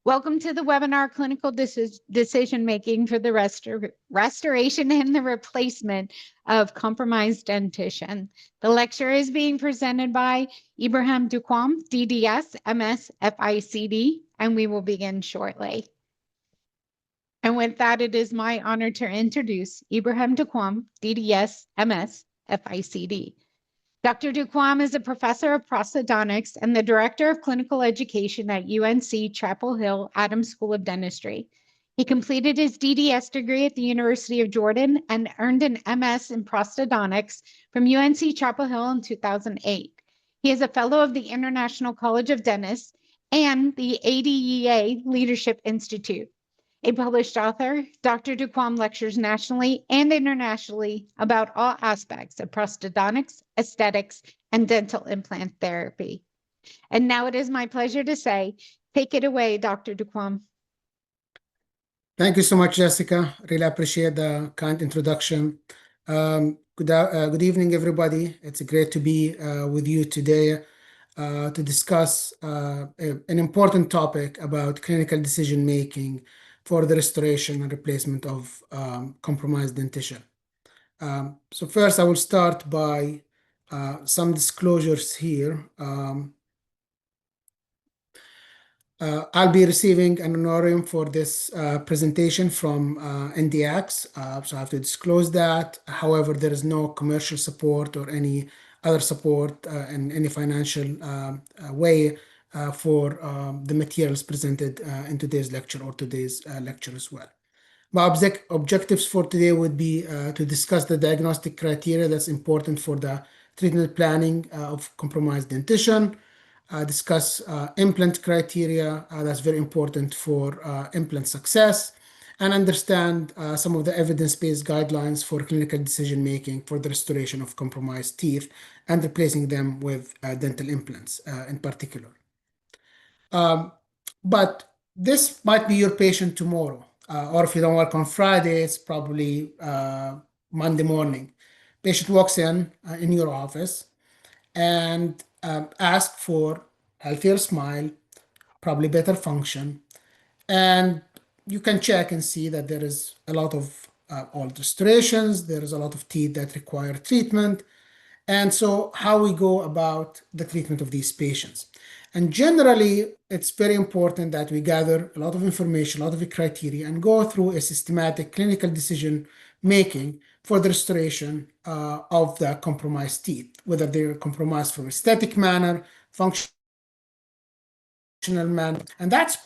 Welcome to the webinar, Clinical Decision Making for the Restoration and the Replacement of Compromised Dentition. The lecture is being presented by Ibrahim Duquam, DDS, MS, FICD, and we will begin shortly. And with that, it is my honor to introduce Ibrahim Duquam, DDS, MS, FICD. Dr. Duquam is a professor of prosthodontics and the director of clinical education at UNC Chapel Hill Adams School of Dentistry. He completed his DDS degree at the University of Jordan and earned an MS in prosthodontics from UNC Chapel Hill in 2008. He is a fellow of the International College of Dentists and the ADEA Leadership Institute. A published author, Dr. Duquam lectures nationally and internationally about all aspects of prosthodontics, aesthetics, and dental implant therapy. And now it is my pleasure to say, take it away, Dr. Duquam. Thank you so much, Jessica. Really appreciate the kind introduction. Good evening, everybody. It's great to be with you today to discuss an important topic about clinical decision-making for the restoration and replacement of compromised dentition. So first, I will start by some disclosures here. I'll be receiving an honorarium for this presentation from NDX, so I have to disclose that. However, there is no commercial support or any other support in any financial way for the materials presented in today's lecture or today's lecture as well. My objectives for today would be to discuss the diagnostic criteria that's important for the treatment planning of compromised dentition, discuss implant criteria that's very important for implant success, and understand some of the evidence-based guidelines for clinical decision-making for the restoration of compromised teeth and replacing them with dental implants in particular. But this might be your patient tomorrow, or if you don't work on Friday, it's probably Monday morning. Patient walks in your office and ask for healthier smile, probably better function, and you can check and see that there is a lot of old restorations, there is a lot of teeth that require treatment, and so how we go about the treatment of these patients. And generally, it's very important that we gather a lot of information, a lot of criteria, and go through a systematic clinical decision making for the restoration of the compromised teeth, whether they're compromised from aesthetic manner, functional manner, and that's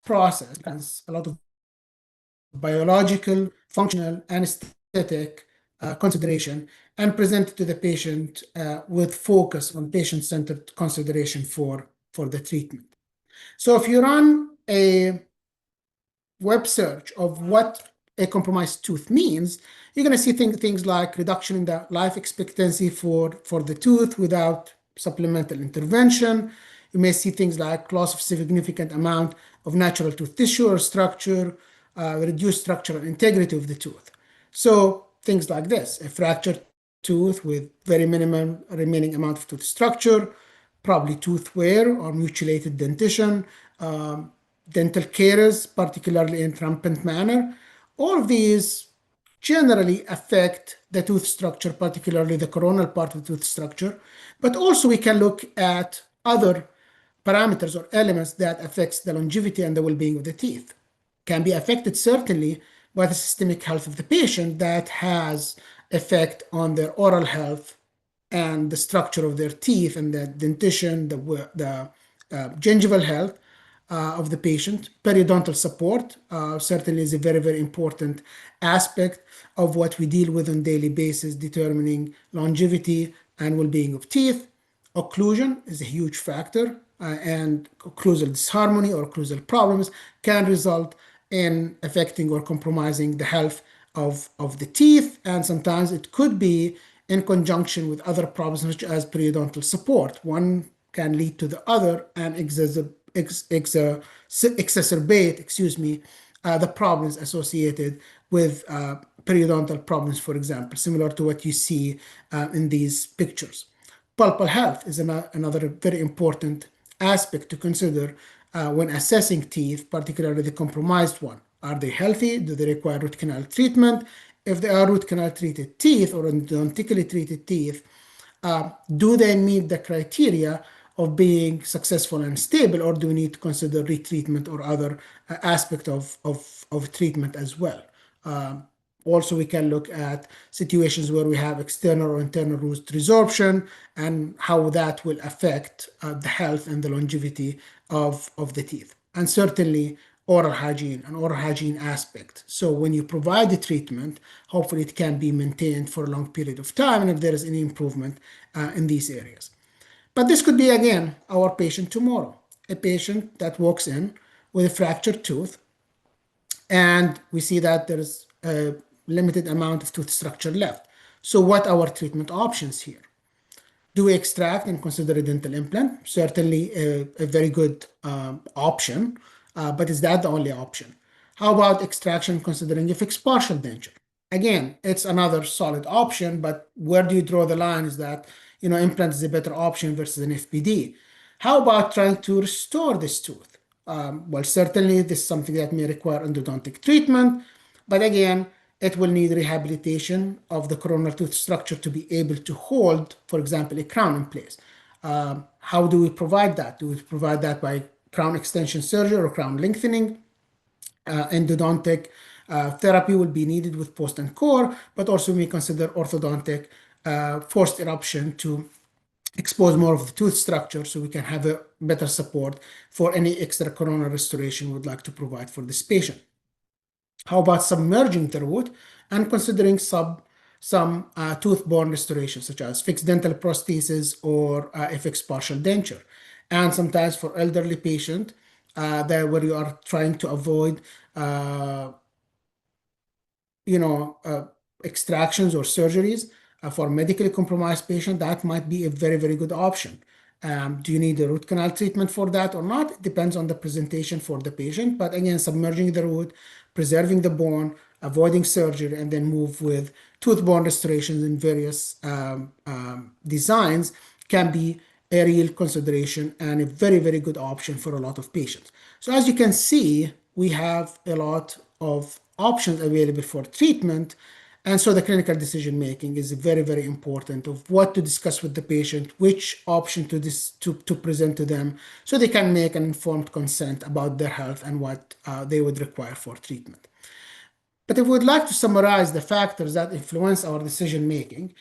process has a lot of biological, functional, and aesthetic consideration, and presented to the patient with focus on patient-centered consideration for the treatment. So if you run a web search of what a compromised tooth means, you're going to see things like reduction in the life expectancy for the tooth without supplemental intervention. You may see things like loss of significant amount of natural tooth tissue or structure, reduced structural integrity of the tooth. So things like this, a fractured tooth with very minimum remaining amount of tooth structure, probably tooth wear or mutilated dentition, dental caries, particularly in rampant manner. All of these generally affect the tooth structure, particularly the coronal part of the tooth structure, but also we can look at other parameters or elements that affects the longevity and the well-being of the teeth. Can be affected certainly by the systemic health of the patient that has effect on their oral health and the structure of their teeth and the dentition, the gingival health of the patient. Periodontal support certainly is a very, very important aspect of what we deal with on a daily basis, determining longevity and well-being of teeth. Occlusion is a huge factor, and occlusal disharmony or occlusal problems can result in affecting or compromising the health of the teeth, and sometimes it could be in conjunction with other problems such as periodontal support. One can lead to the other and exacerbate, the problems associated with periodontal problems, for example, similar to what you see in these pictures. Pulpal health is another very important aspect to consider when assessing teeth, particularly the compromised one. Are they healthy? Do they require root canal treatment? If they are root canal treated teeth or endodontically treated teeth, do they meet the criteria of being successful and stable, or do we need to consider retreatment or other aspect of treatment as well? Also, we can look at situations where we have external or internal root resorption and how that will affect the health and the longevity of the teeth. And certainly oral hygiene, an oral hygiene aspect. So when you provide the treatment, hopefully it can be maintained for a long period of time, and if there is any improvement in these areas. But this could be, again, our patient tomorrow, a patient that walks in with a fractured tooth, and we see that there is a limited amount of tooth structure left. So what are our treatment options here? Do we extract and consider a dental implant? Certainly a very good option, but is that the only option? How about extraction considering a fixed partial denture? Again, it's another solid option, but where do you draw the line is that, implant is a better option versus an FPD. How about trying to restore this tooth? Well, certainly this is something that may require endodontic treatment, but again, it will need rehabilitation of the coronal tooth structure to be able to hold, for example, a crown in place. How do we provide that? Do we provide that by crown extension surgery or crown lengthening? Endodontic therapy will be needed with post and core, but also we consider orthodontic forced eruption to expose more of the tooth structure so we can have a better support for any extra coronal restoration we would like to provide for this patient. How about submerging the root and considering some tooth-borne restoration, such as fixed dental prosthesis or a fixed partial denture? And sometimes for elderly patient, where you are trying to avoid, extractions or surgeries for medically compromised patient, that might be a very, very good option. Do you need a root canal treatment for that or not? It depends on the presentation for the patient. But again, submerging the root, preserving the bone, avoiding surgery, and then move with tooth-borne restorations in various designs can be a real consideration and a very, very good option for a lot of patients. So as you can see, we have a lot of options available for treatment. And so the clinical decision making is very, very important of what to discuss with the patient, which option to present to them so they can make an informed consent about their health and what they would require for treatment. But if we would like to summarize the factors that influence our decision making,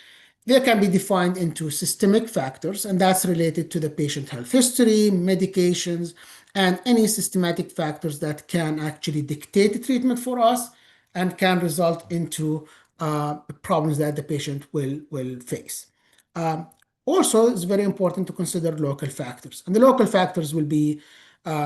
they can be defined into systemic factors, and that's related to the patient health history, medications, and any systematic factors that can actually dictate the treatment for us and can result into problems that the patient will face. Also, it's very important to consider local factors, and the local factors will be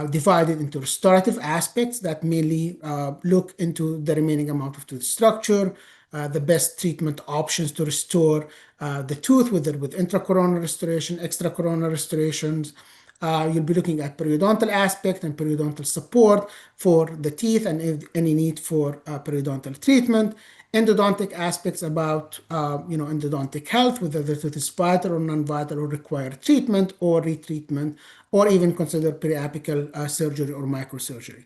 divided into restorative aspects that mainly look into the remaining amount of tooth structure, the best treatment options to restore the tooth, whether with intracoronal restoration, extracoronal restorations. You'll be looking at periodontal aspect and periodontal support for the teeth and any need for periodontal treatment. Endodontic aspects about endodontic health, whether the tooth is vital or non-vital or require treatment or retreatment, or even consider periapical surgery or microsurgery.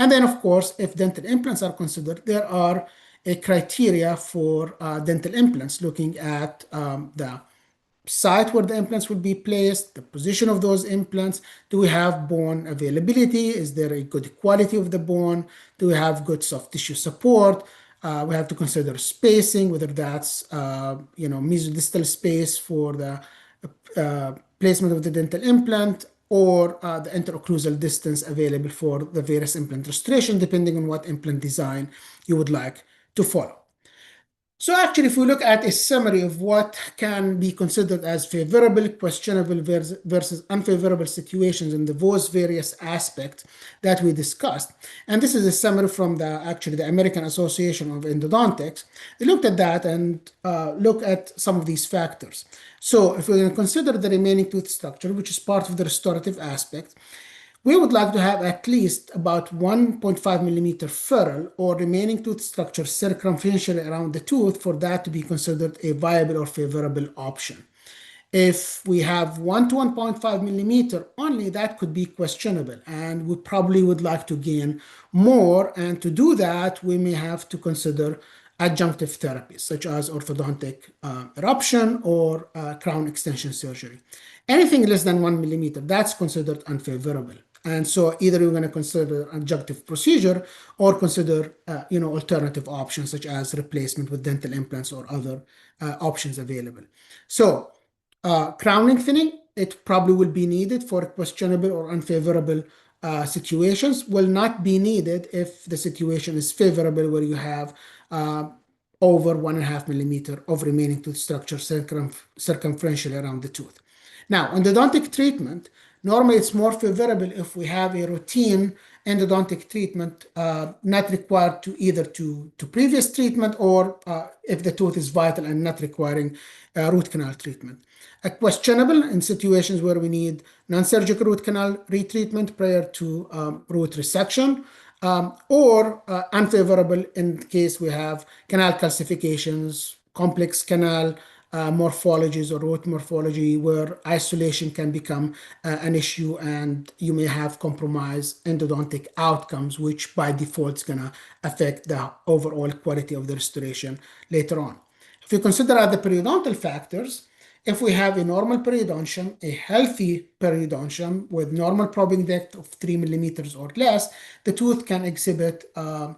And then, of course, if dental implants are considered, there are a criteria for dental implants, looking at the site where the implants will be placed, the position of those implants. Do we have bone availability? Is there a good quality of the bone? Do we have good soft tissue support? We have to consider spacing, whether that's mesodistal space for the placement of the dental implant, or the interocclusal distance available for the various implant restoration, depending on what implant design you would like to follow. So actually, if we look at a summary of what can be considered as favorable, questionable versus unfavorable situations in those various aspects that we discussed, and this is a summary from the American Association of Endodontics, they looked at that and look at some of these factors. So if we're going to consider the remaining tooth structure, which is part of the restorative aspect, we would like to have at least about 1.5 millimeter furrow or remaining tooth structure circumferentially around the tooth for that to be considered a viable or favorable option. If we have 1 to 1.5 millimeter only, that could be questionable, and we probably would like to gain more. And to do that, we may have to consider adjunctive therapies such as orthodontic eruption or crown extension surgery. Anything less than 1 millimeter, that's considered unfavorable. And so either you're going to consider adjunctive procedure or consider alternative options such as replacement with dental implants or other options available. So crown lengthening, it probably will be needed for questionable or unfavorable situations, will not be needed if the situation is favorable where you have over 1.5 millimeter of remaining tooth structure circumferentially around the tooth. Now, endodontic treatment, normally it's more favorable if we have a routine endodontic treatment not required to either to previous treatment or if the tooth is vital and not requiring root canal treatment. Questionable in situations where we need non-surgical root canal retreatment prior to root resection, or unfavorable in case we have canal calcifications, complex canal morphologies or root morphology where isolation can become an issue and you may have compromised endodontic outcomes, which by default is going to affect the overall quality of the restoration later on. If you consider other periodontal factors, if we have a normal periodontium, a healthy periodontium with normal probing depth of 3 millimeters or less, the tooth can exhibit a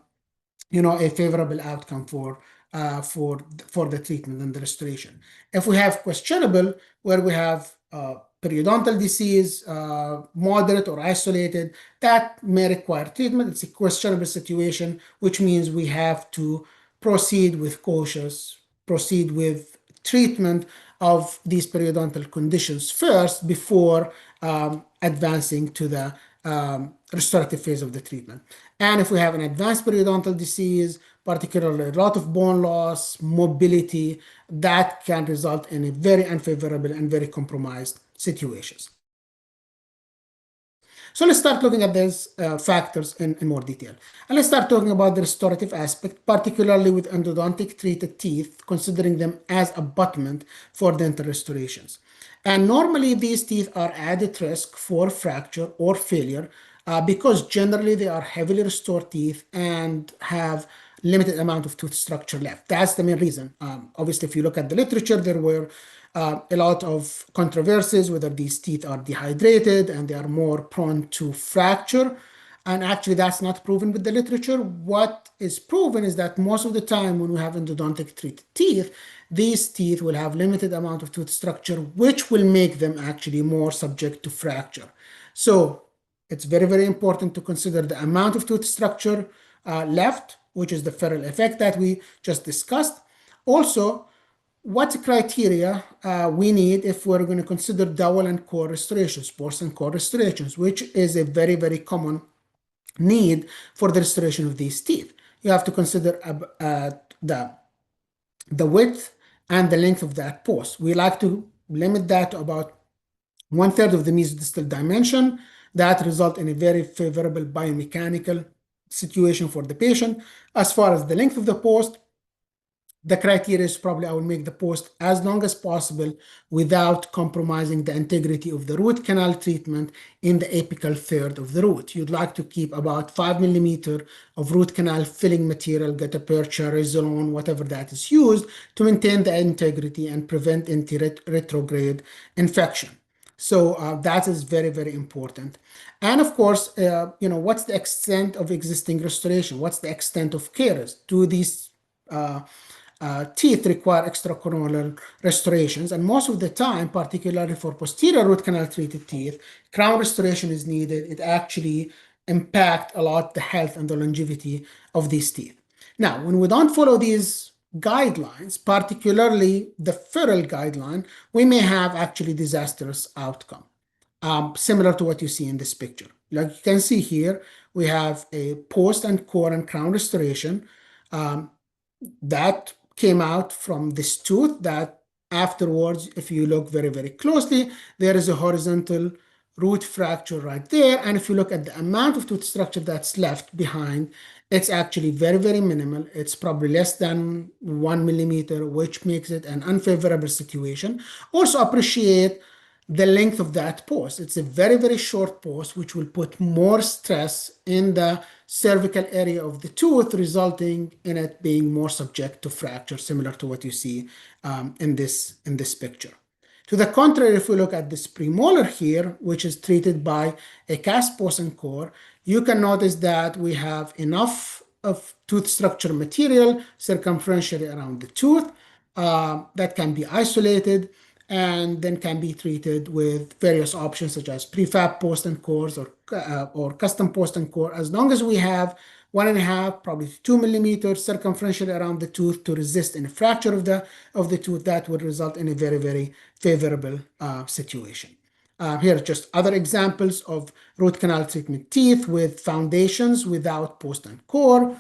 favorable outcome for the treatment and the restoration. If we have questionable, where we have periodontal disease, moderate or isolated, that may require treatment. It's a questionable situation, which means we have to proceed with treatment of these periodontal conditions first before advancing to the restorative phase of the treatment. And if we have an advanced periodontal disease, particularly a lot of bone loss, mobility, that can result in a very unfavorable and very compromised situations. So let's start looking at these factors in more detail. And let's start talking about the restorative aspect, particularly with endodontic treated teeth, considering them as abutment for dental restorations. And normally these teeth are at risk for fracture or failure because generally they are heavily restored teeth and have limited amount of tooth structure left. That's the main reason. Obviously, if you look at the literature, there were a lot of controversies whether these teeth are dehydrated and they are more prone to fracture. And actually, that's not proven with the literature. What is proven is that most of the time when we have endodontic treated teeth, these teeth will have limited amount of tooth structure, which will make them actually more subject to fracture. So it's very, very important to consider the amount of tooth structure left, which is the Ferrell effect that we just discussed. Also, what criteria we need if we're going to consider dowel and core restorations, pores and core restorations, which is a very, very common need for the restoration of these teeth. You have to consider the width and the length of that pose. We like to limit that to about 1/3 of the mesodistal dimension. That result in a very favorable biomechanical situation for the patient. As far as the length of the post, the criteria is probably I will make the post as long as possible without compromising the integrity of the root canal treatment in the apical third of the root. You'd like to keep about 5 millimeter of root canal filling material, gutta-percha, Resolon, whatever that is used to maintain the integrity and prevent anti-retrograde infection. So that is very, very important. And of course, what's the extent of existing restoration? What's the extent of caries? Do these teeth require extracoronial restorations? And most of the time, particularly for posterior root canal treated teeth, crown restoration is needed. It actually impacts a lot the health and the longevity of these teeth. Now, when we don't follow these guidelines, particularly the Ferrell guideline, we may have actually disastrous outcome, similar to what you see in this picture. Like you can see here, we have a post and core and crown restoration that came out from this tooth that afterwards, if you look very, very closely, there is a horizontal root fracture right there. And if you look at the amount of tooth structure that's left behind, It's actually very, very minimal. It's probably less than 1 millimeter, which makes it an unfavorable situation. Also appreciate the length of that pose. It's a very, very short pose, which will put more stress in the cervical area of the tooth, resulting in it being more subject to fracture, similar to what you see in this picture. To the contrary, if we look at this premolar here, which is treated by a cast pose and core, you can notice that we have enough of tooth structure material circumferentially around the tooth that can be isolated and then can be treated with various options such as prefab post and cores or custom post and core, as long as we have 1.5, probably 2 millimeters circumferentially around the tooth to resist any fracture of the tooth. That would result in a very, very favorable situation. Here are just other examples of root canal treatment teeth with foundations without post and core.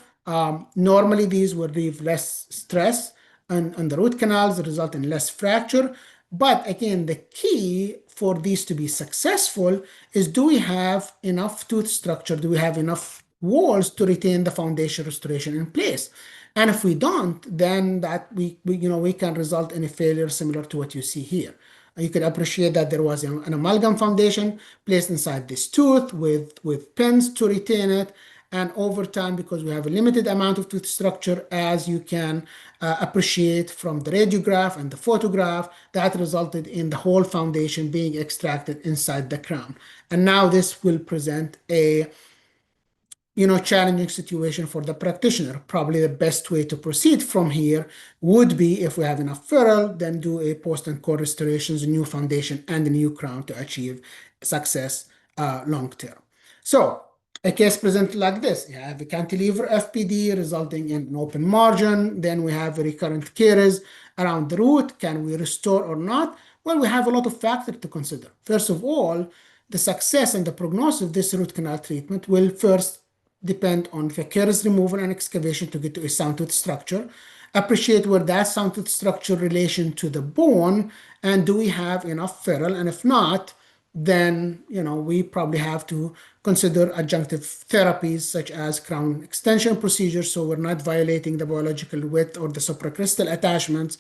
Normally, these would leave less stress on the root canals, result in less fracture. But again, the key for these to be successful is, do we have enough tooth structure? Do we have enough walls to retain the foundation restoration in place? And if we don't, then that we can result in a failure similar to what you see here. You could appreciate that there was an amalgam foundation placed inside this tooth with pins to retain it. And over time, because we have a limited amount of tooth structure, as you can appreciate from the radiograph and the photograph, that resulted in the whole foundation being extracted inside the crown. And now this will present a challenging situation for the practitioner. Probably the best way to proceed from here would be, if we have enough ferrule, then do a post and core restorations, a new foundation, and a new crown to achieve success long term. So a case presented like this: you have a cantilever FPD resulting in an open margin. Then we have recurrent caries around the root. Can we restore or not? Well, we have a lot of factors to consider. First of all, the success and the prognosis of this root canal treatment will first depend on the caries removal and excavation to get to a sound tooth structure. Appreciate where that sound tooth structure relation to the bone, and do we have enough ferrule? And if not, then we probably have to consider adjunctive therapies such as crown extension procedures, so we're not violating the biological width or the supracrystal attachments,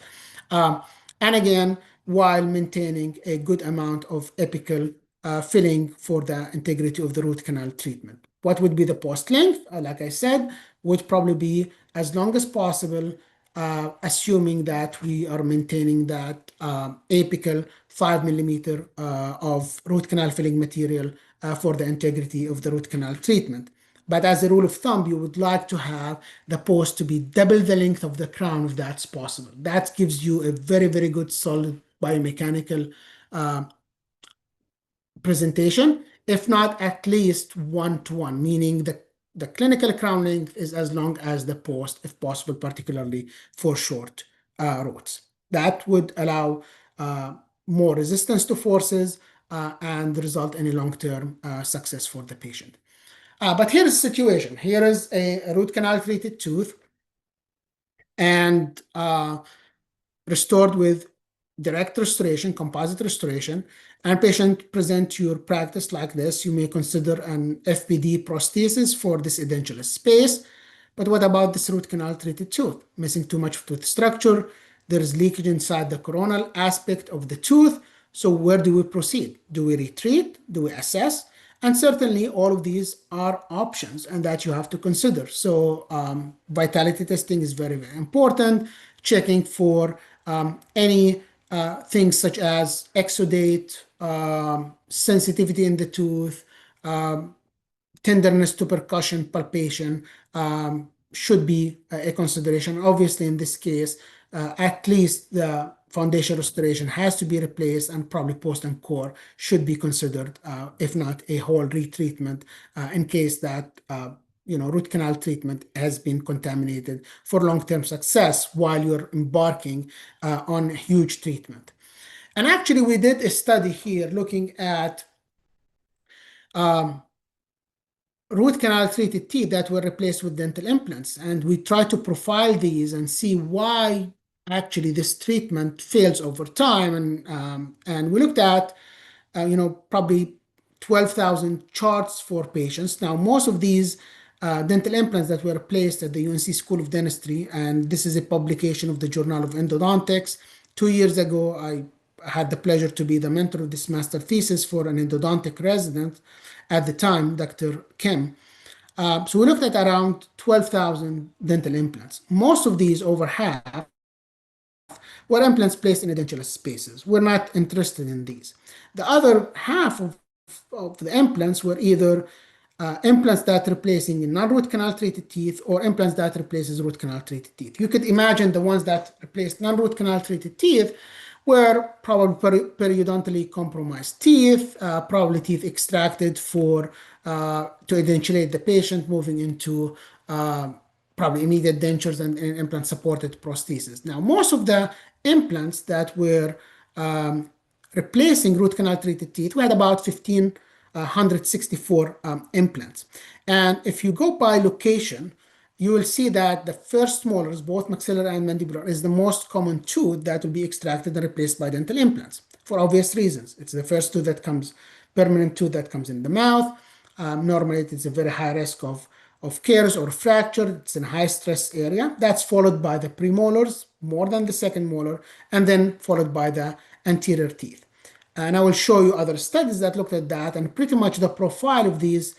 and again, while maintaining a good amount of apical filling for the integrity of the root canal treatment. What would be the post length? Like I said, would probably be as long as possible, assuming that we are maintaining that apical 5 millimeter of root canal filling material for the integrity of the root canal treatment. But as a rule of thumb, you would like to have the post to be double the length of the crown if that's possible. That gives you a very, very good solid biomechanical presentation, if not at least 1-to-1, meaning the clinical crown length is as long as the post, if possible, particularly for short roots. That would allow more resistance to forces and result in a long-term success for the patient. But here's the situation. Here is a root canal treated tooth and restored with direct restoration, composite restoration, and patient present to your practice like this. You may consider an FPD prosthesis for this edentulous space. But what about this root canal treated tooth? Missing too much tooth structure. There is leakage inside the coronal aspect of the tooth. So where do we proceed? Do we retreat? Do we assess? And certainly all of these are options and that you have to consider. So vitality testing is very, very important. Checking for any things such as exudate, sensitivity in the tooth, tenderness to percussion, palpation should be a consideration. Obviously, in this case, at least the foundation restoration has to be replaced, and probably post and core should be considered, if not a whole retreatment, in case that root canal treatment has been contaminated for long-term success while you're embarking on huge treatment. And actually, we did a study here looking at root canal treated teeth that were replaced with dental implants. And we tried to profile these and see why actually this treatment fails over time. And we looked at, probably 12,000 charts for patients. Now, most of these dental implants that were placed at the UNC School of Dentistry, and this is a publication of the Journal of Endodontics. 2 years ago, I had the pleasure to be the mentor of this master thesis for an endodontic resident at the time, Dr. Kim. So we looked at around 12,000 dental implants. Most of these, over half, were implants placed in edentulous spaces. We're not interested in these. The other half of the implants were either implants that replacing non-root canal treated teeth or implants that replaces root canal treated teeth. You could imagine the ones that replaced non-root canal treated teeth were probably periodontally compromised teeth, probably teeth extracted for to edentulate the patient, moving into probably immediate dentures and implant supported prosthesis. Now, most of the implants that were replacing root canal treated teeth, we had about 1,564 implants. And if you go by location, you will see that the first molars, both maxillary and mandibular, is the most common tooth that will be extracted and replaced by dental implants for obvious reasons. It's the first tooth that comes, permanent tooth that comes in the mouth. Normally, it's a very high risk of caries or fracture. It's in high stress area. That's followed by the premolars, more than the second molar, and then followed by the anterior teeth. And I will show you other studies that looked at that, and pretty much the profile of these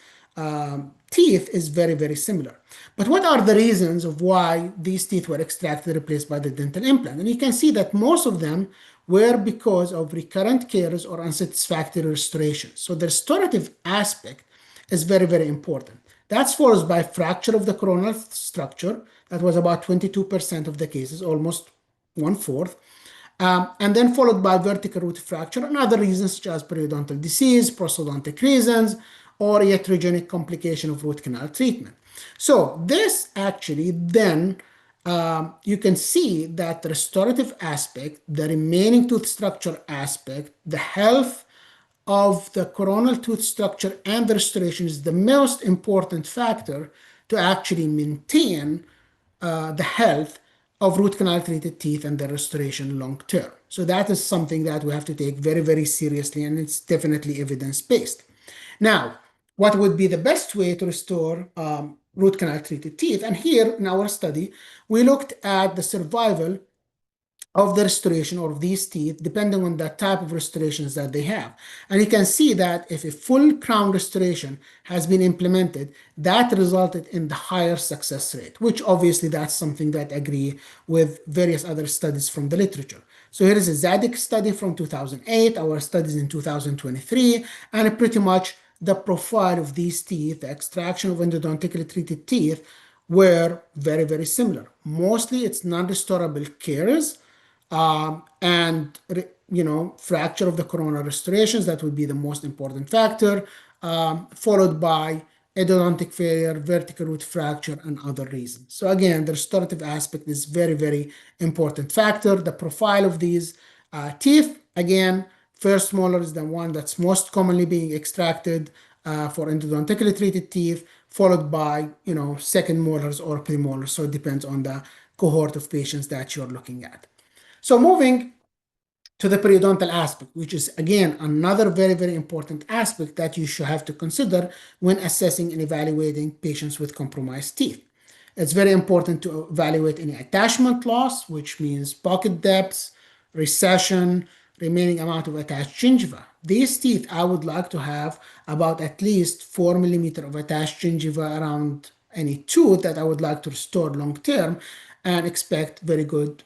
teeth is very, very similar. But what are the reasons of why these teeth were extracted, replaced by the dental implant? And you can see that most of them were because of recurrent caries or unsatisfactory restoration. So the restorative aspect is very, very important. That's followed by fracture of the coronal structure. That was about 22% of the cases, almost 1/4. And then followed by vertical root fracture and other reasons such as periodontal disease, prosthodontic reasons, or iatrogenic complication of root canal treatment. So this actually then you can see that the restorative aspect, the remaining tooth structure aspect, the health of the coronal tooth structure and the restoration is the most important factor to actually maintain the health of root canal treated teeth and their restoration long term. So that is something that we have to take very, very seriously, and it's definitely evidence based. Now, what would be the best way to restore root canal treated teeth? And here in our study, we looked at the survival of the restoration of these teeth, depending on the type of restorations that they have. And you can see that if a full crown restoration has been implemented, that resulted in the higher success rate, which obviously that's something that agree with various other studies from the literature. So here is a Zadig study from 2008, our studies in 2023, and pretty much the profile of these teeth, the extraction of endodontically treated teeth, were very, very similar. Mostly it's non-restorable caries, and fracture of the coronal restorations, that would be the most important factor, followed by endodontic failure, vertical root fracture, and other reasons. So again, the restorative aspect is very, very important factor. The profile of these teeth, again, first molar is the one that's most commonly being extracted for endodontically treated teeth, followed by second molars or premolars. So it depends on the cohort of patients that you're looking at. So moving to the periodontal aspect, which is again another very, very important aspect that you should have to consider when assessing and evaluating patients with compromised teeth. It's very important to evaluate any attachment loss, which means pocket depth, recession, remaining amount of attached gingiva. These teeth, I would like to have about at least 4 millimeter of attached gingiva around any tooth that I would like to restore long term and expect very good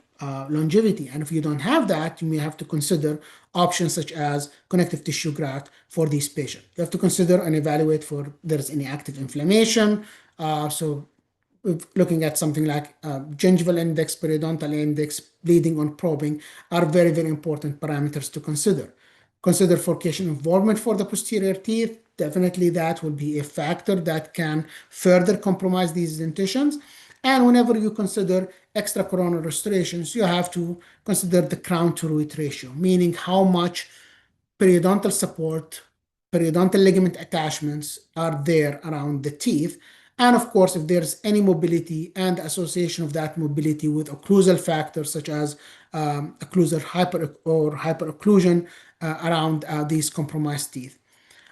longevity. And if you don't have that, you may have to consider options such as connective tissue graft for these patients. You have to consider and evaluate for there's any active inflammation. So looking at something like gingival index, periodontal index, bleeding on probing are very, very important parameters to consider. Consider furcation involvement for the posterior teeth. Definitely that will be a factor that can further compromise these dentitions. And whenever you consider extracoronal restorations, you have to consider the crown to root ratio, meaning how much periodontal support, periodontal ligament attachments are there around the teeth. And of course, if there's any mobility and association of that mobility with occlusal factors such as occlusal hyperocclusion around these compromised teeth.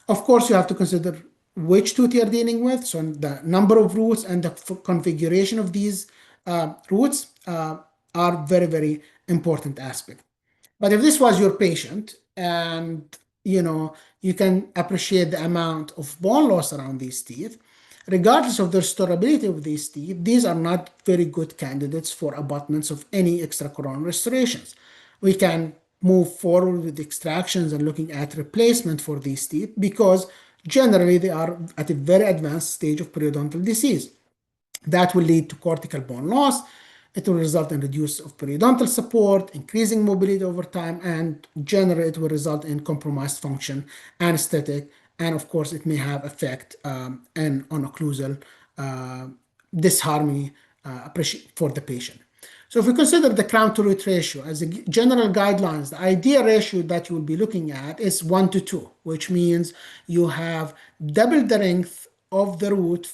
Of course, you have to consider which tooth you're dealing with, so the number of roots and the configuration of these roots are very, very important aspect. But if this was your patient and you can appreciate the amount of bone loss around these teeth, regardless of the restorability of these teeth, these are not very good candidates for abutments of any extracoronal restorations. We can move forward with extractions and looking at replacement for these teeth because generally they are at a very advanced stage of periodontal disease. That will lead to cortical bone loss. It will result in reduce of periodontal support, increasing mobility over time, and generally it will result in compromised function and aesthetic. And of course, it may have effect and on occlusal disharmony for the patient. So if we consider the crown to root ratio as a general guidelines, the ideal ratio that you will be looking at is 1 to 2, which means you have double the length of the root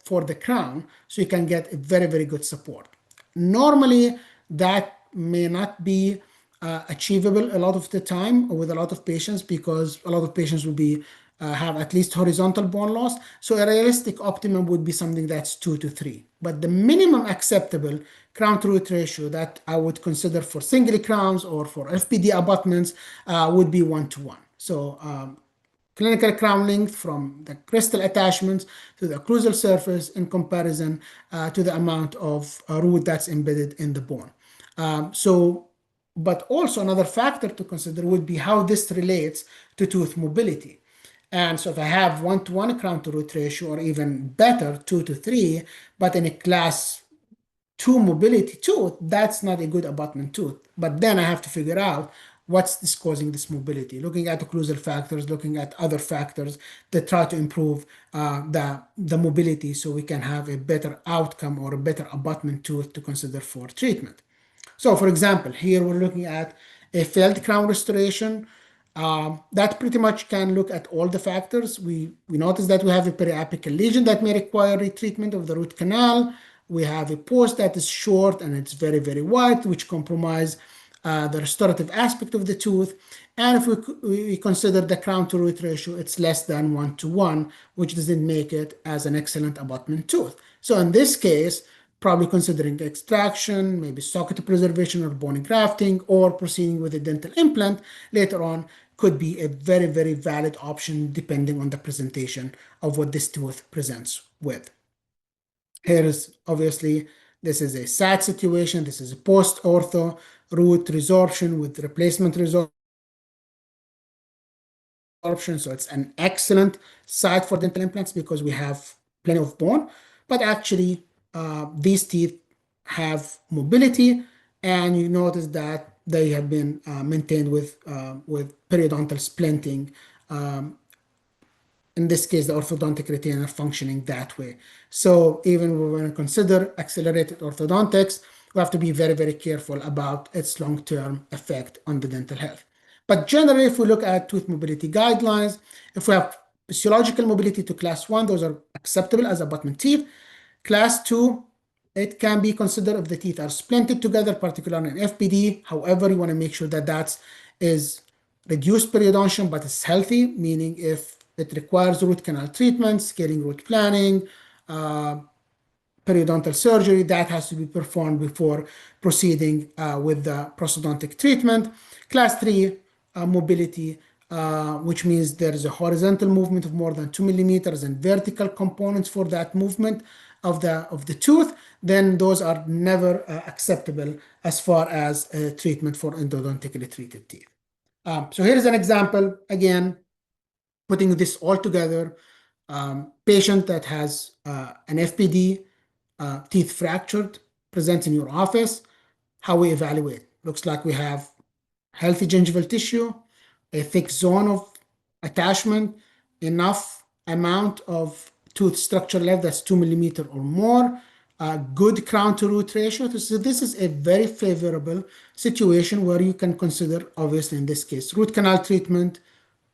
for the crown, so you can get a very, very good support. Normally, that may not be achievable a lot of the time with a lot of patients because a lot of patients will be have at least horizontal bone loss. So a realistic optimum would be something that's 2 to 3. But the minimum acceptable crown to root ratio that I would consider for single crowns or for FPD abutments would be 1 to 1. So clinical crown length from the crystal attachments to the occlusal surface in comparison to the amount of root that's embedded in the bone. But also another factor to consider would be how this relates to tooth mobility. And so if I have 1 to 1 crown to root ratio, or even better, 2 to 3, but in a class 2 mobility tooth, that's not a good abutment tooth. But then I have to figure out what's causing this mobility, looking at occlusal factors, looking at other factors that try to improve the mobility so we can have a better outcome or a better abutment tooth to consider for treatment. So for example, here we're looking at a failed crown restoration. That pretty much can look at all the factors. We notice that we have a periapical lesion that may require retreatment of the root canal. We have a post that is short and it's very, very wide, which compromise the restorative aspect of the tooth. And if we consider the crown to root ratio, it's less than 1 to 1, which doesn't make it as an excellent abutment tooth. So in this case, probably considering extraction, maybe socket preservation or bone grafting, or proceeding with a dental implant later on could be a very, very valid option depending on the presentation of what this tooth presents with. Here is obviously, this is a sad situation. This is a post-ortho root resorption with replacement resorption. So it's an excellent site for dental implants because we have plenty of bone, but actually these teeth have mobility, and you notice that they have been maintained with periodontal splinting. In this case, the orthodontic retainer functioning that way. So even when we're going to consider accelerated orthodontics, we have to be very, very careful about its long-term effect on the dental health. But generally, if we look at tooth mobility guidelines, if we have physiological mobility to class 1, those are acceptable as abutment teeth. Class 2, it can be considered if the teeth are splinted together, particularly in FPD. However, you want to make sure that that is reduced periodontium, but it's healthy, meaning if it requires root canal treatment, scaling root planning, periodontal surgery, that has to be performed before proceeding with the prosthodontic treatment. Class 3, mobility, which means there is a horizontal movement of more than 2 millimeters and vertical components for that movement of the tooth, then those are never acceptable as far as treatment for endodontically treated teeth. So here's an example, again, putting this all together. Patient that has an FPD, teeth fractured, presents in your office. How we evaluate? Looks like we have healthy gingival tissue, a thick zone of attachment, enough amount of tooth structure left that's 2 millimeter or more, good crown to root ratio. So this is a very favorable situation where you can consider, obviously in this case, root canal treatment,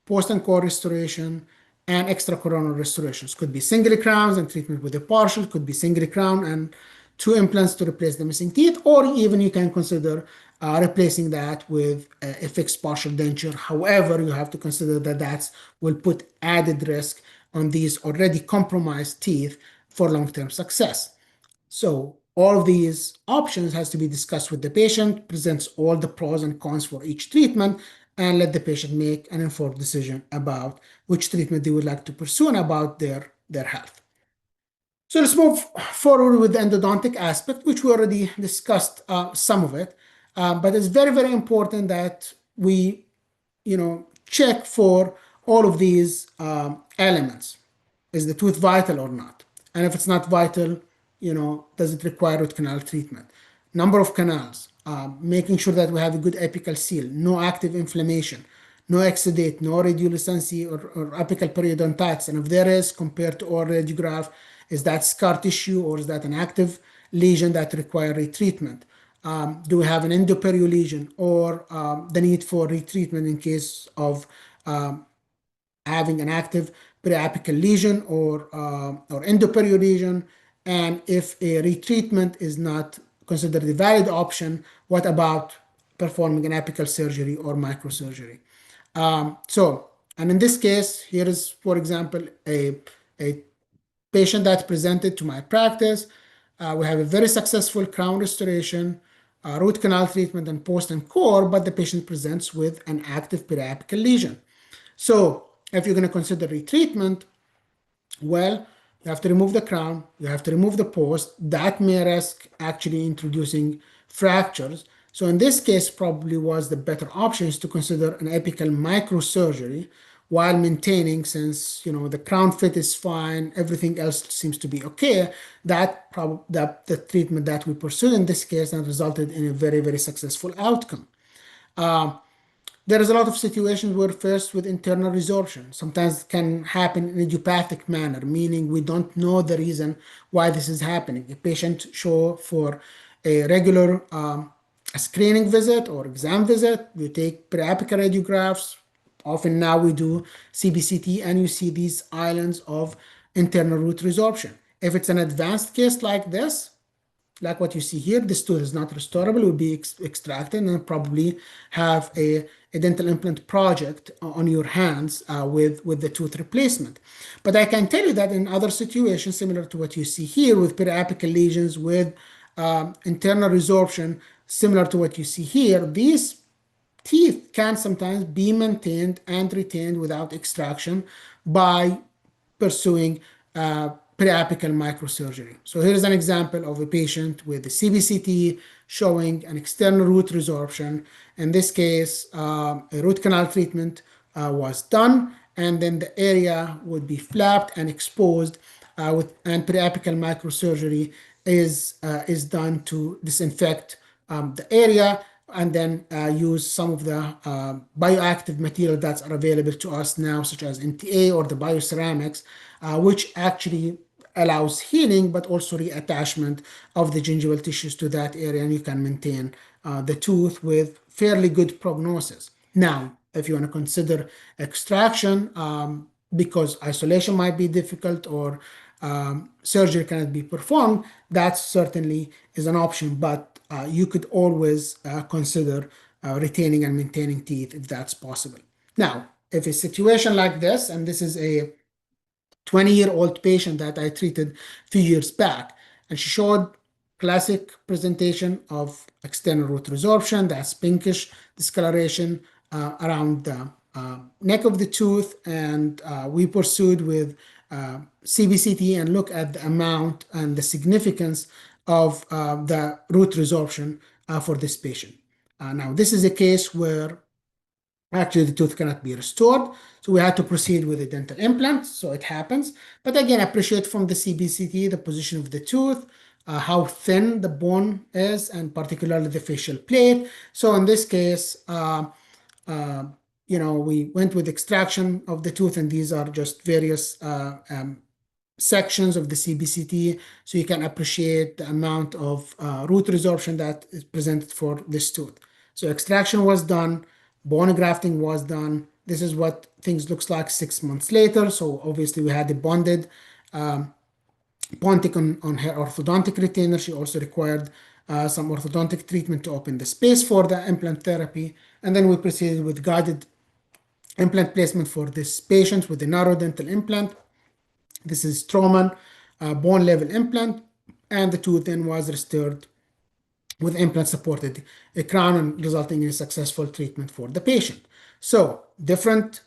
post and core restoration, and extracoronal restorations. Could be single crowns and treatment with a partial, could be single crown and 2 implants to replace the missing teeth, or even you can consider replacing that with a fixed partial denture. However, you have to consider that that will put added risk on these already compromised teeth for long-term success. So all of these options has to be discussed with the patient, presents all the pros and cons for each treatment, and let the patient make an informed decision about which treatment they would like to pursue and about their health. So let's move forward with the endodontic aspect, which we already discussed some of it, but it's very, very important that we, check for all of these elements. Is the tooth vital or not? And if it's not vital, does it require root canal treatment? Number of canals, making sure that we have a good apical seal, no active inflammation, no exudate, no radiolucency or apical periodontitis. And if there is, compared to oral radiograph, is that scar tissue or is that an active lesion that require retreatment? Do we have an endoperio lesion or the need for retreatment in case of having an active periapical lesion or endoperio lesion? And if a retreatment is not considered a valid option, what about performing an apical surgery or microsurgery? And in this case, here is, for example, a patient that presented to my practice. We have a very successful crown restoration, root canal treatment, and post and core, but the patient presents with an active periapical lesion. So if you're going to consider retreatment, well, you have to remove the crown, you have to remove the post. That may risk actually introducing fractures. So in this case, probably was the better option is to consider an apical microsurgery while maintaining, since the crown fit is fine, everything else seems to be okay. That the treatment that we pursued in this case and resulted in a very, very successful outcome. There is a lot of situations where first with internal resorption, sometimes it can happen in idiopathic manner, meaning we don't know the reason why this is happening. A patient show for a regular screening visit or exam visit, we take periapical radiographs. Often now we do CBCT and you see these islands of internal root resorption. If it's an advanced case like this, like what you see here, this tooth is not restorable, will be extracted and probably have a dental implant project on your hands with the tooth replacement. But I can tell you that in other situations, similar to what you see here with periapical lesions, with internal resorption, similar to what you see here, these teeth can sometimes be maintained and retained without extraction by pursuing periapical microsurgery. So here's an example of a patient with a CBCT showing an external root resorption. In this case, a root canal treatment was done, and then the area would be flapped and exposed, and periapical microsurgery is done to disinfect the area and then use some of the bioactive material that's available to us now, such as MTA or the bioceramics, which actually allows healing, but also reattachment of the gingival tissues to that area, and you can maintain the tooth with fairly good prognosis. Now, if you want to consider extraction, because isolation might be difficult or surgery cannot be performed, that certainly is an option, but you could always consider retaining and maintaining teeth if that's possible. Now, if a situation like this, and this is a 20-year-old patient that I treated a few years back, and she showed classic presentation of external root resorption, that's pinkish discoloration around the neck of the tooth, and we pursued with CBCT and look at the amount and the significance of the root resorption for this patient. Now, this is a case where actually the tooth cannot be restored, so we had to proceed with a dental implant, so it happens. But again, appreciate from the CBCT the position of the tooth, how thin the bone is, and particularly the facial plate. So in this case, we went with extraction of the tooth, and these are just various sections of the CBCT, so you can appreciate the amount of root resorption that is presented for this tooth. So extraction was done, bone grafting was done. This is what things looks like 6 months later. So obviously we had a bonded Pontic on her orthodontic retainer. She also required some orthodontic treatment to open the space for the implant therapy. And then we proceeded with guided implant placement for this patient with a narrow dental implant. This is Straumann bone level implant, and the tooth then was restored with implant supported a crown and resulting in a successful treatment for the patient. So different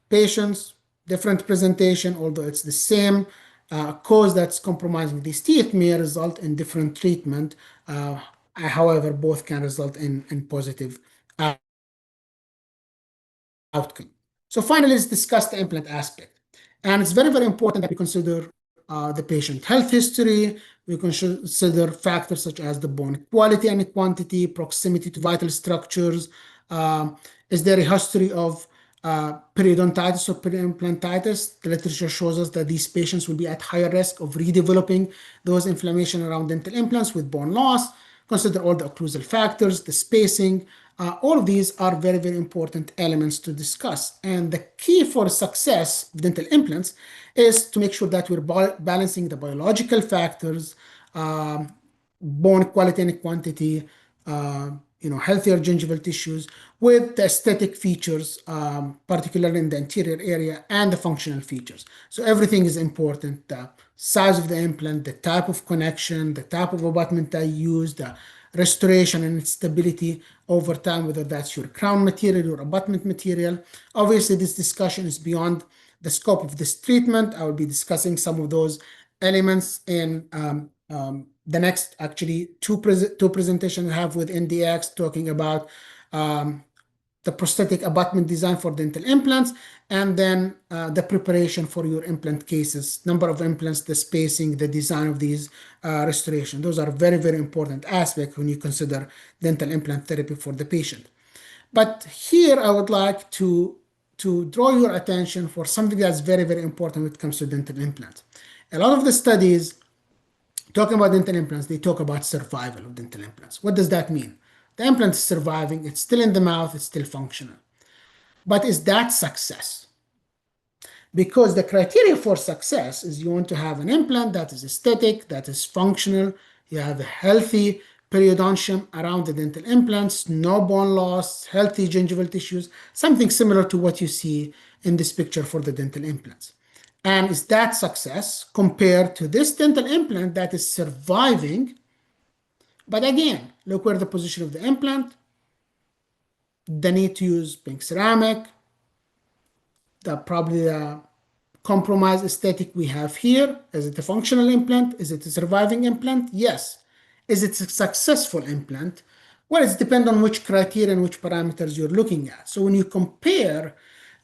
patients, different presentation, although it's the same cause that's compromising these teeth may result in different treatment. However, both can result in positive outcome. So finally, let's discuss the implant aspect. And it's very, very important that we consider the patient health history. We consider factors such as the bone quality and quantity, proximity to vital structures. Is there a history of periodontitis or periimplantitis? The literature shows us that these patients will be at higher risk of redeveloping those inflammation around dental implants with bone loss. Consider all the occlusal factors, the spacing. All of these are very, very important elements to discuss. And the key for success of dental implants is to make sure that we're balancing the biological factors, bone quality and quantity, healthier gingival tissues with the aesthetic features, particularly in the anterior area, and the functional features. So everything is important. The size of the implant, the type of connection, the type of abutment I use, the restoration and stability over time, whether that's your crown material or abutment material. Obviously, this discussion is beyond the scope of this treatment. I will be discussing some of those elements in the next actually two presentations I have with NDX talking about the prosthetic abutment design for dental implants, and then the preparation for your implant cases, number of implants, the spacing, the design of these restoration. Those are very, very important aspects when you consider dental implant therapy for the patient. But here I would like to draw your attention for something that's very, very important when it comes to dental implants. A lot of the studies talking about dental implants, they talk about survival of dental implants. What does that mean? The implant is surviving, it's still in the mouth, it's still functional. But is that success? Because the criteria for success is you want to have an implant that is aesthetic, that is functional, you have a healthy periodontium around the dental implants, no bone loss, healthy gingival tissues, something similar to what you see in this picture for the dental implants. And is that success compared to this dental implant that is surviving? But again, look where the position of the implant, the need to use pink ceramic, probably the compromised aesthetic we have here. Is it a functional implant? Is it a surviving implant? Yes. Is it a successful implant? Well, it depends on which criteria and which parameters you're looking at. So when you compare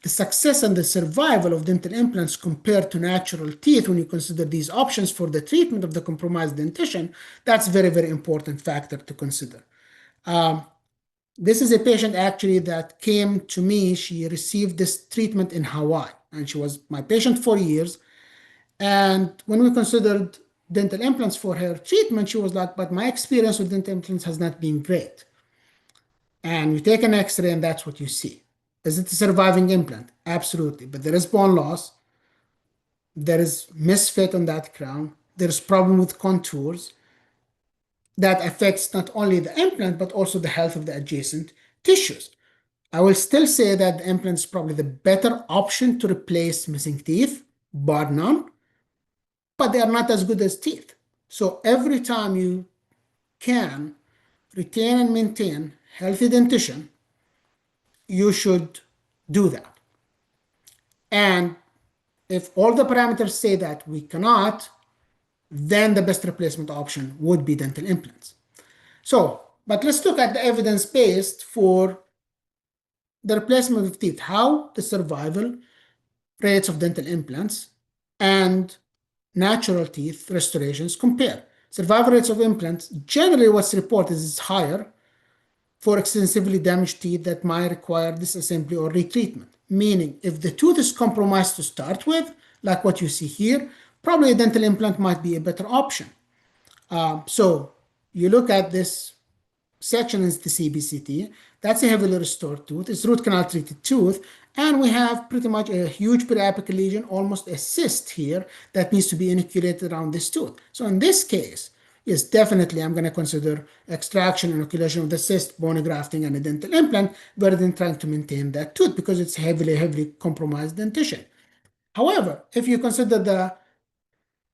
the success and the survival of dental implants compared to natural teeth, when you consider these options for the treatment of the compromised dentition, that's a very, very important factor to consider. This is a patient actually that came to me. She received this treatment in Hawaii, and she was my patient for years. And when we considered dental implants for her treatment, she was like, but my experience with dental implants has not been great. And we take an x-ray and that's what you see. Is it a surviving implant? Absolutely. But there is bone loss. There is misfit on that crown. There's problem with contours that affects not only the implant, but also the health of the adjacent tissues. I will still say that the implant is probably the better option to replace missing teeth, bar none, but they are not as good as teeth. So every time you can retain and maintain healthy dentition, you should do that. And if all the parameters say that we cannot, then the best replacement option would be dental implants. So, but let's look at the evidence-based for the replacement of teeth, how the survival rates of dental implants and natural teeth restorations compare. Survival rates of implants, generally what's reported is higher for extensively damaged teeth that might require disassembly or retreatment. Meaning, if the tooth is compromised to start with, like what you see here, probably a dental implant might be a better option. So you look at this section is the CBCT. That's a heavily restored tooth. It's root canal treated tooth. And we have pretty much a huge periapical lesion, almost a cyst here that needs to be inoculated around this tooth. So in this case, yes, definitely I'm going to consider extraction, inoculation of the cyst, bone grafting, and a dental implant rather than trying to maintain that tooth because it's heavily compromised dentition. However, if you consider the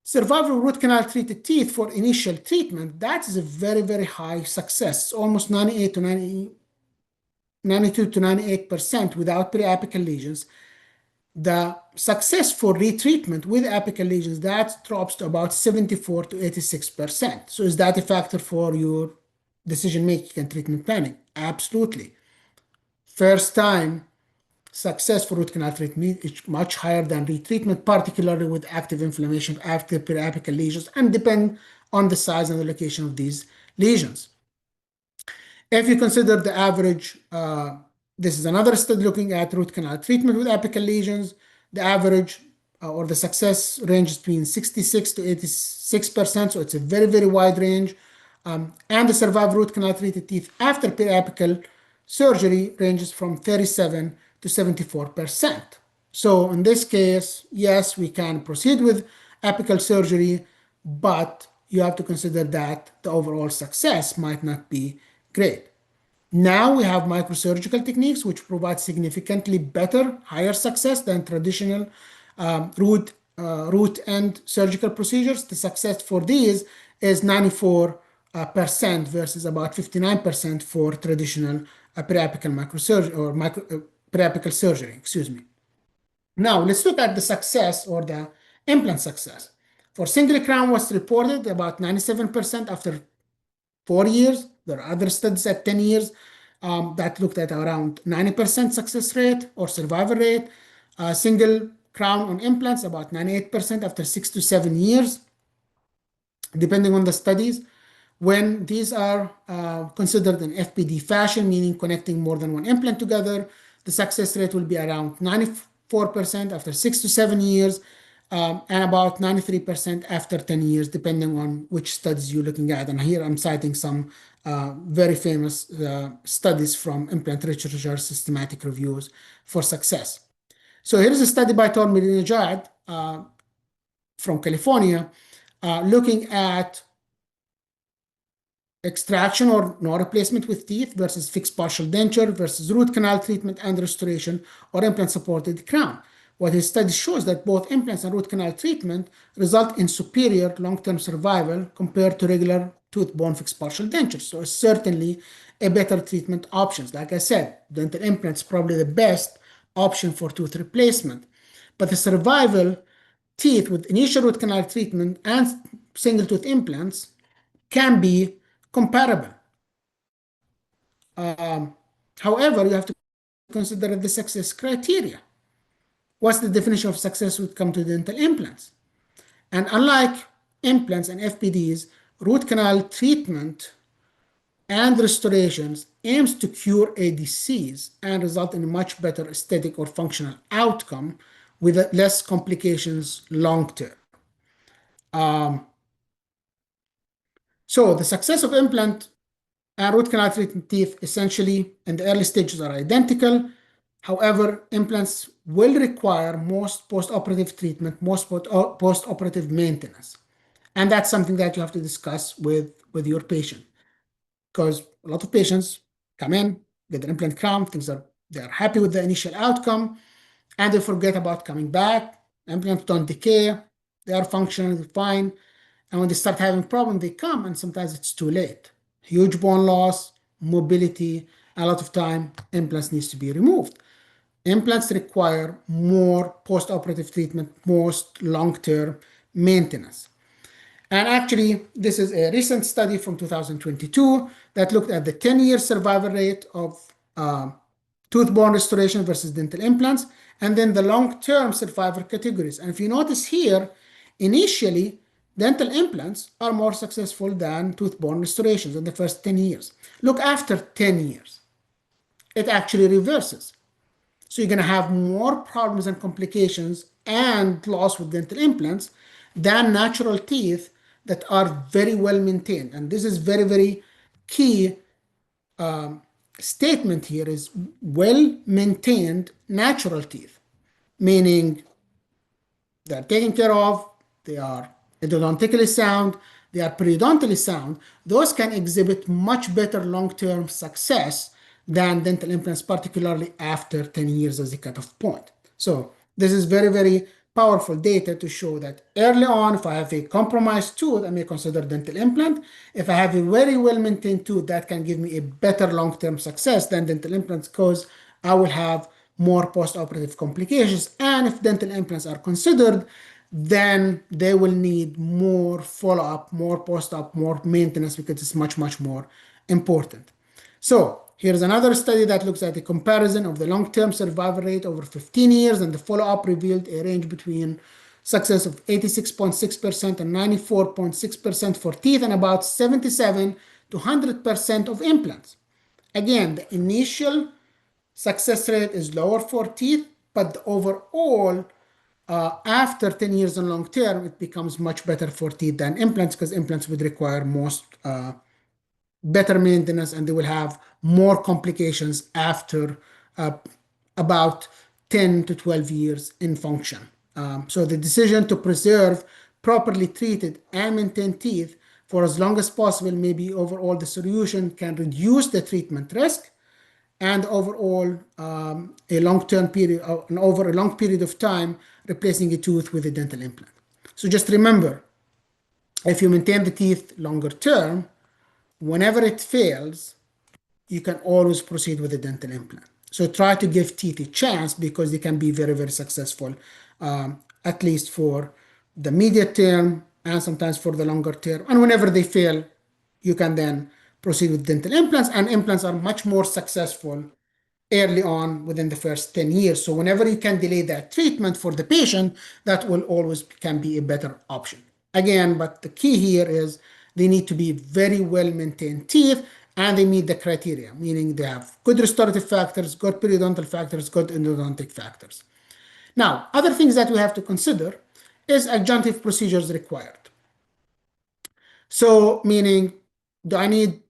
survival root canal treated teeth for initial treatment, that is a very, very high success, almost 92 to 98% without periapical lesions. The success for retreatment with apical lesions, that drops to about 74 to 86%. So is that a factor for your decision making and treatment planning? Absolutely. First time success for root canal treatment is much higher than retreatment, particularly with active inflammation after periapical lesions, and depend on the size and the location of these lesions. If you consider the average, this is another study looking at root canal treatment with apical lesions. The average or the success ranges between 66 to 86%, so it's a very, very wide range. And the survived root canal treated teeth after periapical surgery ranges from 37 to 74%. So in this case, yes, we can proceed with apical surgery, but you have to consider that the overall success might not be great. Now we have microsurgical techniques which provide significantly better, higher success than traditional root and surgical procedures. The success for these is 94% versus about 59% for traditional periapical microsurgery or periapical surgery. Excuse me. Now let's look at the success or the implant success. For single crown was reported about 97% after 4 years. There are other studies at 10 years that looked at around 90% success rate or survival rate. Single crown on implants, about 98% after 6 to 7 years, depending on the studies. When these are considered in FPD fashion, meaning connecting more than one implant together, the success rate will be around 94% after 6 to 7 years, and about 93% after 10 years, depending on which studies you're looking at. And here I'm citing some very famous studies from implant literature systematic reviews for success. So here's a study by Tor Mirinejad from California looking at extraction or no replacement with teeth versus fixed partial denture versus root canal treatment and restoration or implant supported crown. What his study shows that both implants and root canal treatment result in superior long-term survival compared to regular tooth-borne fixed partial dentures. So it's certainly a better treatment options. Like I said, dental implants probably the best option for tooth replacement. But the survival teeth with initial root canal treatment and single tooth implants can be comparable. However, you have to consider the success criteria. What's the definition of success when it comes to dental implants? And unlike implants and FPDs, root canal treatment and restorations aims to cure a disease and result in a much better aesthetic or functional outcome with less complications long term. So the success of implant and root canal treatment teeth essentially in the early stages are identical. However, implants will require most post-operative treatment, most post-operative maintenance. And that's something that you have to discuss with your patient. Because a lot of patients come in, get an implant crown, they're happy with the initial outcome, and they forget about coming back. Implants don't decay, they are functioning fine. And when they start having problems, they come, and sometimes it's too late. Huge bone loss, mobility, a lot of time, implants needs to be removed. Implants require more post-operative treatment, most long-term maintenance. And actually, this is a recent study from 2022 that looked at the 10-year survival rate of tooth-borne restoration versus dental implants, and then the long-term survival categories. And if you notice here, initially, dental implants are more successful than tooth-borne restorations in the first 10 years. Look, after 10 years, it actually reverses. So you're going to have more problems and complications and loss with dental implants than natural teeth that are very well maintained. And this is very, very key statement here is well maintained natural teeth, meaning they're taken care of, they are endodontically sound, they are periodontally sound. Those can exhibit much better long-term success than dental implants, particularly after 10 years as a cutoff point. So this is very, very powerful data to show that early on, if I have a compromised tooth, I may consider dental implant. If I have a very well-maintained tooth, that can give me a better long-term success than dental implants because I will have more post-operative complications. And if dental implants are considered, then they will need more follow-up, more post-op, more maintenance because it's much, much more important. So here's another study that looks at a comparison of the long-term survival rate over 15 years, and the follow-up revealed a range between success of 86.6% and 94.6% for teeth and about 77 to 100% of implants. Again, the initial success rate is lower for teeth, but the overall after 10 years and long term, it becomes much better for teeth than implants because implants would require most better maintenance and they will have more complications after about 10 to 12 years in function. So the decision to preserve properly treated and maintained teeth for as long as possible, maybe overall the solution can reduce the treatment risk and overall a long-term period, and over a long period of time, replacing a tooth with a dental implant. So just remember, if you maintain the teeth longer term, whenever it fails, you can always proceed with a dental implant. So try to give teeth a chance because they can be very, very successful, at least for the immediate term and sometimes for the longer term. And whenever they fail, you can then proceed with dental implants, and implants are much more successful early on within the first 10 years. So whenever you can delay that treatment for the patient, that will always can be a better option. Again, but the key here is they need to be very well maintained teeth and they meet the criteria, meaning they have good restorative factors, good periodontal factors, good endodontic factors. Now, other things that we have to consider is adjunctive procedures required. So meaning, do I need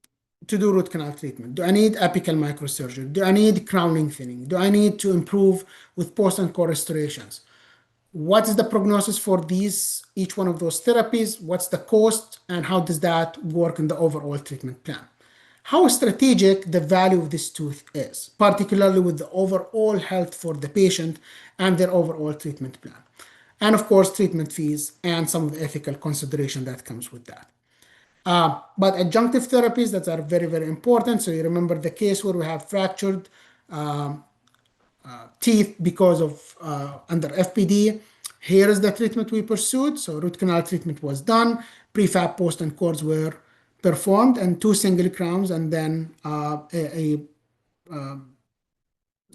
to do root canal treatment? Do I need apical microsurgery? Do I need crowning thinning? Do I need to improve with post and core restorations? What is the prognosis for each one of those therapies? What's the cost? And how does that work in the overall treatment plan? How strategic the value of this tooth is, particularly with the overall health for the patient and their overall treatment plan. And of course, treatment fees and some of the ethical consideration that comes with that. But adjunctive therapies that are very, very important. So you remember the case where we have fractured teeth because of under FPD. Here is the treatment we pursued. So root canal treatment was done, prefab post and cores were performed, and 2 single crowns, and then a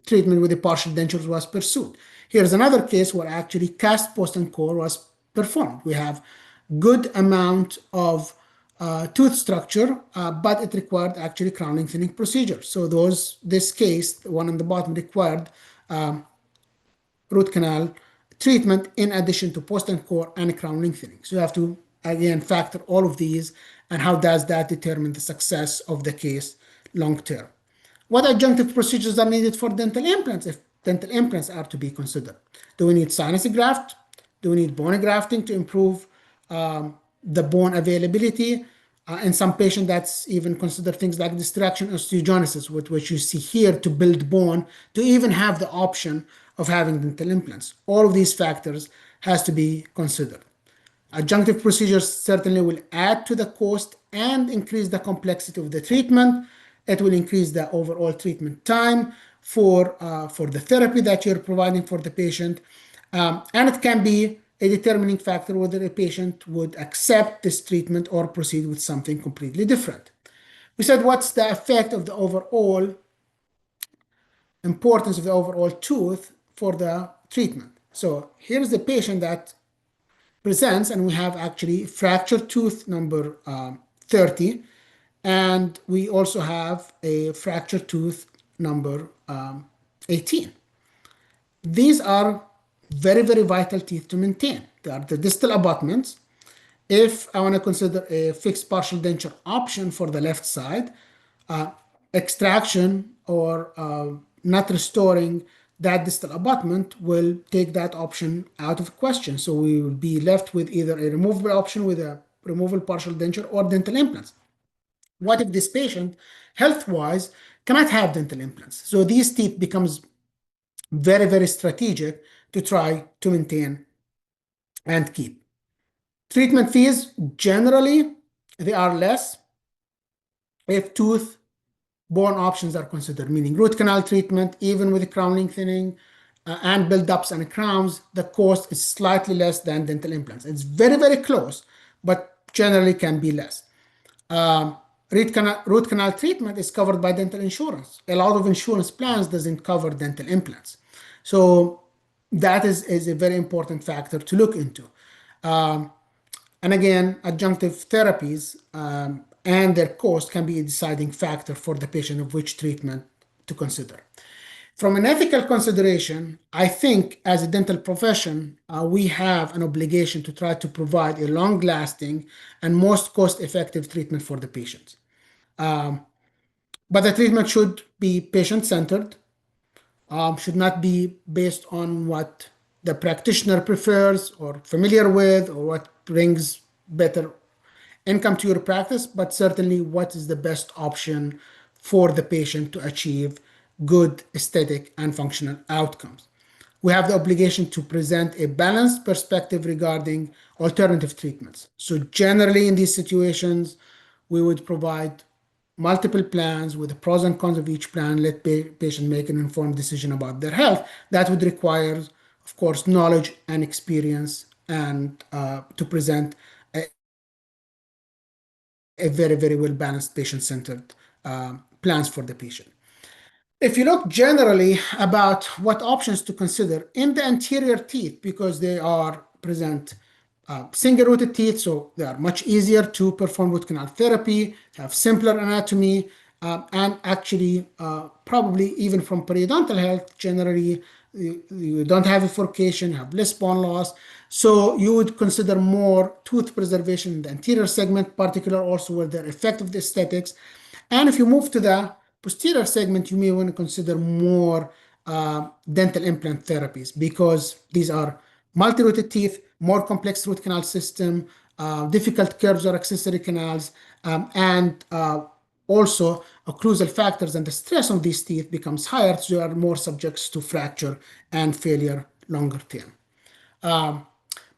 treatment with a partial dentures was pursued. Here's another case where actually cast post and core was performed. We have good amount of tooth structure, but it required actually crowning thinning procedure. So this case, the one on the bottom, required root canal treatment in addition to post and core and crowning thinning. So you have to, again, factor all of these and how does that determine the success of the case long term. What adjunctive procedures are needed for dental implants if dental implants are to be considered? Do we need sinus graft? Do we need bone grafting to improve the bone availability? In some patients, that's even considered things like distraction osteogenesis, which you see here to build bone, to even have the option of having dental implants. All of these factors has to be considered. Adjunctive procedures certainly will add to the cost and increase the complexity of the treatment. It will increase the overall treatment time for the therapy that you're providing for the patient. And it can be a determining factor whether a patient would accept this treatment or proceed with something completely different. We said, what's the effect of the overall importance of the overall tooth for the treatment? So here's the patient that presents, and we have actually fractured tooth number 30, and we also have a fractured tooth number 18. These are very, very vital teeth to maintain. They are the distal abutments. If I want to consider a fixed partial denture option for the left side, extraction or not restoring that distal abutment will take that option out of question. So we will be left with either a removable option with a removable partial denture or dental implants. What if this patient, health-wise, cannot have dental implants? So these teeth becomes very, very strategic to try to maintain and keep. Treatment fees, generally, they are less if tooth-borne options are considered, meaning root canal treatment, even with crown lengthening and build-ups and crowns, the cost is slightly less than dental implants. It's very, very close, but generally can be less. Um, root canal treatment is covered by dental insurance. A lot of insurance plans doesn't cover dental implants. So that is a very important factor to look into. Um, and again, adjunctive therapies and their cost can be a deciding factor for the patient of which treatment to consider. From an ethical consideration, I think as a dental profession, we have an obligation to try to provide a long-lasting and most cost-effective treatment for the patient. But the treatment should be patient-centered, should not be based on what the practitioner prefers or familiar with or what brings better income to your practice, but certainly what is the best option for the patient to achieve good aesthetic and functional outcomes. We have the obligation to present a balanced perspective regarding alternative treatments. So generally in these situations, we would provide multiple plans with the pros and cons of each plan, let patient make an informed decision about their health. That would require, of course, knowledge and experience and to present a very, very well-balanced patient-centered plans for the patient. If you look generally about what options to consider in the anterior teeth, because they are present single-rooted teeth, so they are much easier to perform root canal therapy, have simpler anatomy, and actually probably even from periodontal health, generally you don't have efforcation, you have less bone loss. So you would consider more tooth preservation in the anterior segment, particular also where they're effective the aesthetics. And if you move to the posterior segment, you may want to consider more dental implant therapies because these are multi-rooted teeth, more complex root canal system, difficult curves or accessory canals, and also occlusal factors and the stress on these teeth becomes higher, so you are more subject to fracture and failure longer term.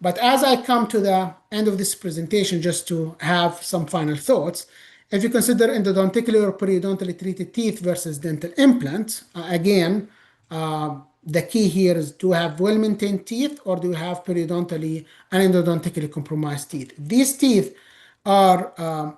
But as I come to the end of this presentation, just to have some final thoughts, if you consider endodontically or periodontally treated teeth versus dental implants, again, the key here is to have well-maintained teeth or do you have periodontally and endodontically compromised teeth. These teeth are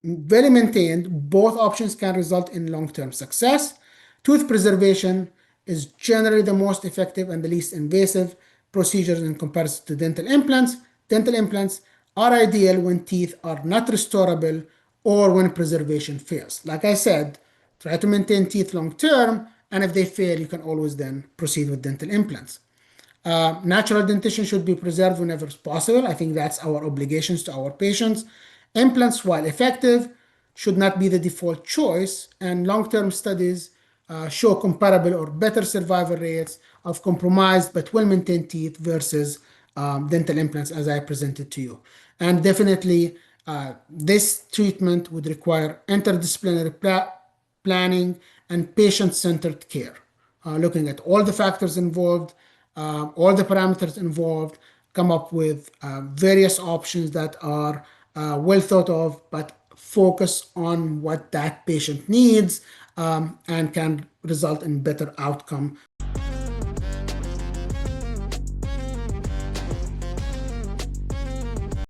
very maintained, both options can result in long-term success. Tooth preservation is generally the most effective and the least invasive procedures in comparison to dental implants. Dental implants are ideal when teeth are not restorable or when preservation fails. Like I said, try to maintain teeth long-term, and if they fail, you can always then proceed with dental implants. Natural dentition should be preserved whenever possible. I think that's our obligations to our patients. Implants, while effective, should not be the default choice, and long-term studies show comparable or better survival rates of compromised but well-maintained teeth versus dental implants, as I presented to you. And definitely, this treatment would require interdisciplinary planning and patient-centered care, looking at all the factors involved, all the parameters involved, come up with various options that are well thought of, but focus on what that patient needs and can result in better outcome